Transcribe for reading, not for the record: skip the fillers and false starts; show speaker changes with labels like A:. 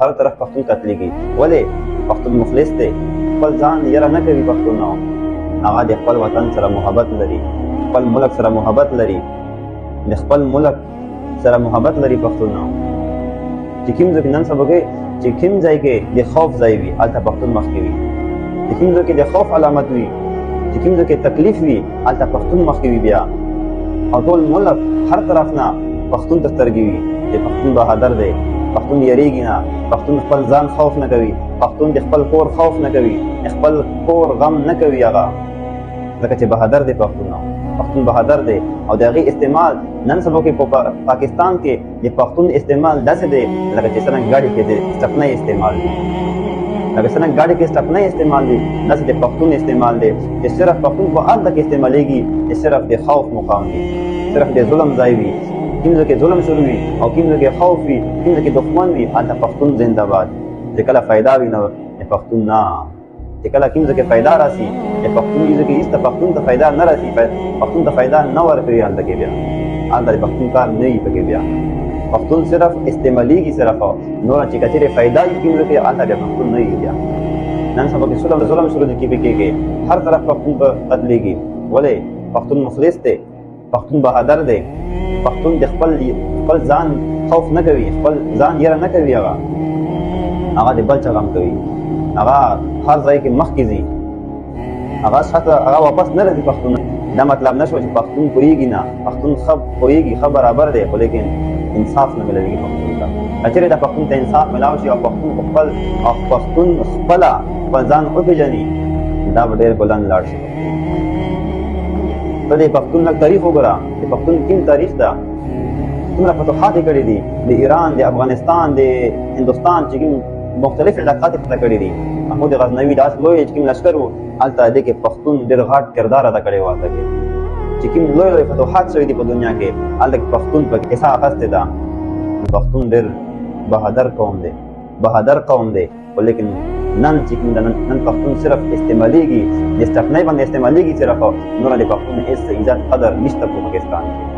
A: هر طرف پښتون قتلېږي. ولې؟ پښتون مخلص دی، خپل ځان یره نه کوي. پښتون هغه د خپل وطن سره محبت لري، خپل ملک سره محبت لري، د خپل ملک سره محبت لري. پښتون چې کوم ځای نن سبا کې چې کوم ځای کې د خوف ځای وي هلته پښتون مخکې وي، چې کوم ځای کې د خوف علامت وي، چې کوم ځای کې تکلیف وي هلته پښتون مخکې وي. بیا او ټول ملک هر طرف نه پښتون ته سترګې وي چې پښتون بهادر دی، پښتون یریږي نه، پښتون خپل ځان خوف نه کوي، پښتون د خپل کور خوف نه کوي، خپل کور غم نه کوي. هغه ځکه چې بهادر دی پښتون بهادر دی. او د هغې استعمال نن سبا کې په پاکستان کې د پښتون استعمال داسې دی لکه چې څرنګه ګاډي کې د سټپنۍ استعمال دی، لکه څرنګه ګاډي کې سټپنۍ استعمال دی، داسې د پښتون استعمال دی چې صرف پښتون په هلته کې استعمالېږي چې صرف د خوف مقام وي، صرف د ظلم ځای وي. کوم ځای کې ظلم شروع وي او کوم ځای کې خوف وي، کوم ځای کې دښمن وي هلته پښتون زنده باد. چې کله فایده وي نو د پښتون نه، چې کله کوم ځای کې فایده راسي د پښتون دې ځای کې هېڅ پښتون ته فایده نه راسي، پښتون ته فایده نه ورکوي. هلته کې بیا هلته د پښتون کار نه وي پکې. بیا پښتون صرف استعمالېږي، صرف نور چې کچېرې فایده وي کوم ځای کې هلته بیا پښتون نه وي. بیا نن سبا کې ظلم شروع دی کې هر طرف پښتون په قتلېږي. ولې؟ پښتون مخلص دی، پښتون بهادر دی، پښتون د خپل ځان خوف نه کوي، خپل ځان یره نه کوي. هغه د بل چا غم کوي، هغه هر ځای کې مخکې ځي، هغه شاته هغه واپس نه راځي. پښتون دا مطلب نه شو چې پښتون پوهېږي نه، پښتون ښه پوهېږي، ښه برابر دی، خو لیکن انصاف نه ملوي پښتون ته. که چېرې دا پښتون ته انصاف ملاو شي او پښتون خپله خپل ځان وپېژني دا به ډېر بلند لاړ شي. ته د پښتون لږ تاریخ وګوره، د پښتون کوم تاریخ ده، څومره فتوحات یې کړي دي، د ایران، د افغانستان، د هندوستان چې کوم مختلف علاقات یې فتح کړي دي. محمود غزنوي داسې لوی چې کوم لښکر و هلته دې کې پښتون ډېر غټ کردار ادا کړی و. هلته کې چې کوم لوی فتوحات شوي دي په دنیا کې هلته کې پښتون پکې حصه اخیستې ده. پښتون ډېر بهادر قوم دی، خو لیکن نن چې کوم نن پښتون صرف استعمالېږي، د سټپنۍ باندې استعمالېږي صرف، نور د پښتون هېڅ عزت قدر نشته په پاکستان کې.